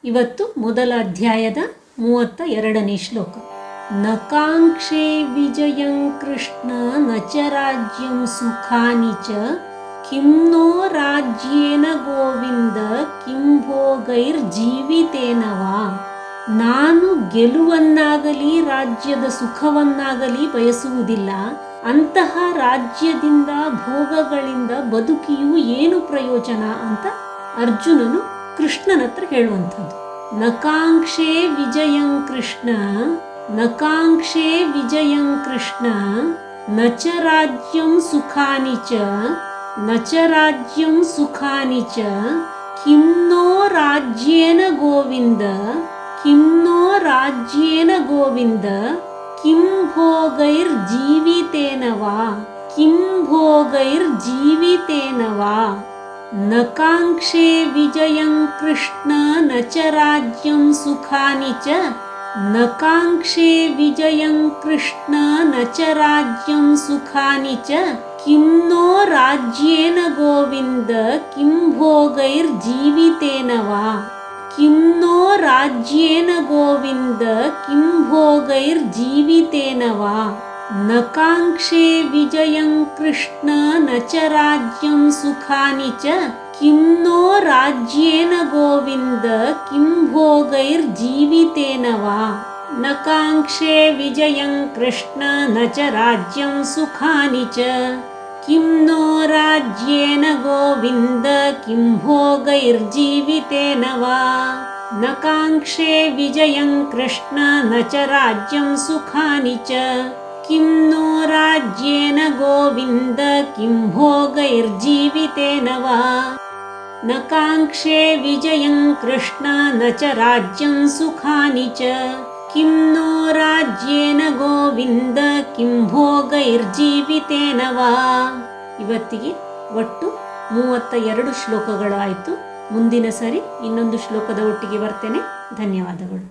ಇವತ್ತು ಮೊದಲ ಅಧ್ಯಾಯದ 32ನೇ ಶ್ಲೋಕ. ನ ಕಾಂಕ್ಷೆ ವಿಜಯಂ ಕೃಷ್ಣ ನ ಚ ರಾಜ್ಯಂ ಸುಖಾನಿ ಚ ಕಿಂ ನೋ ರಾಜ್ಯೇನ ಗೋವಿಂದ ಕಿಂ ಭೋಗೈರ್ಜೀವಿತೇನ ವಾ. ನಾನು ಗೆಲುವನ್ನಾಗಲಿ ರಾಜ್ಯದ ಸುಖವನ್ನಾಗಲಿ ಬಯಸುವುದಿಲ್ಲ. ಅಂತಹ ರಾಜ್ಯದಿಂದ ಭೋಗಗಳಿಂದ ಬದುಕಿಯೂ ಏನು ಪ್ರಯೋಜನ ಅಂತ ಅರ್ಜುನನು ಕೃಷ್ಣನ ಹತ್ರ ಹೇಳುವಂಥದ್ದು. ನಕಾಂಕ್ಷೆ ವಿಜಯಂ ಕೃಷ್ಣ ನಕಾಂಕ್ಷೆ ವಿಜಯಂ ಕೃಷ್ಣ ನ ಚ ರಾಜ್ಯಂ ಸುಖಾನಿ ಚ ನ ಚ ರಾಜ್ಯಂ ಸುಖಾನಿ ಚ ಕಿಂ ನೋ ರಾಜ್ಯೇನ ಗೋವಿಂದ ಕಿಂ ನೋ ರಾಜ್ಯೇನ ಗೋವಿಂದ ಕಿಂ ಭೋಗೈರ್ಜೀವಿತೇನ ವಾ ಕಿಂ ಭೋಗೈರ್ಜೀವಿತೇನ ವಾ. ನ ಕಾಂಕ್ಷೆ ವಿಜಯಂ ಕೃಷ್ಣ ನ ಚ ರಾಜ್ಯಂ ಸುಖಾನಿ ಚ ನ ಕಾಂಕ್ಷೆ ವಿಜಯಂ ಕೃಷ್ಣ ನ ಚ ರಾಜ್ಯಂ ಸುಖಾನಿ ಚ ಕಿಂ ನೋ ರಾಜ್ಯೇನ ಗೋವಿಂದ ಕಿಂ ಭೋಗೈರ್ಜೀವಿತೇನ ವಾ ಕಿಂ ನೋ ರಾಜ್ಯೇನ ಗೋವಿಂದ ಕಿಂ ಭೋಗೈರ್ಜೀವಿತೇನ ವಾ. ನ ಕಾಂಕ್ಷೆ ವಿಜಯಂ ಕೃಷ್ಣ ನ ಚ ರಾಜ್ಯಂ ಸುಖಾನಿ ಚ ಕಿಂ ನೋ ರಾಜ್ಯೇನ ಗೋವಿಂದ ಕಿಂ ಭೋಗೈರ್ಜೀವಿತೇನ ವಾ. ನ ಕಾಂಕ್ಷೆ ವಿಜಯಂ ಕೃಷ್ಣ ನ ಚ ರಾಜ್ಯಂ ಸುಖಾನಿ ಚ ಕಿಂ ನೋ ರಾಜ್ಯೇನ ಗೋವಿಂದ ಕಿಂ ಭೋಗೈರ್ಜೀವಿತೇನ ವಾ. ನ ಕಾಂಕ್ಷೆ ವಿಜಯಂ ಕೃಷ್ಣ ನ ಚ ರಾಜ್ಯಂ ಸುಖಾನಿ ಚ ಕಿಂ ನೋ ರಾಜ್ಯೇನ ಗೋವಿಂದ ಕಿಂ ಭೋಗೈರ್ಜೀವಿತೇನ ವಾ. ನ ಕಾಂಕ್ಷೆ ವಿಜಯಂ ಕೃಷ್ಣ ನ ಚ ರಾಜ್ಯಂ ಸುಖಾನಿ ಚ ಕಿಂ ನೋ ರಾಜ್ಯೇನ ಗೋವಿಂದ ಕಿಂ ಭೋಗೈರ್ಜೀವಿತೇನ ವಾ. ಇವತ್ತಿಗೆ ಒಟ್ಟು 32 ಶ್ಲೋಕಗಳು ಆಯಿತು. ಮುಂದಿನ ಸರಿ ಇನ್ನೊಂದು ಶ್ಲೋಕದ ಒಟ್ಟಿಗೆ ಬರ್ತೇನೆ. ಧನ್ಯವಾದಗಳು.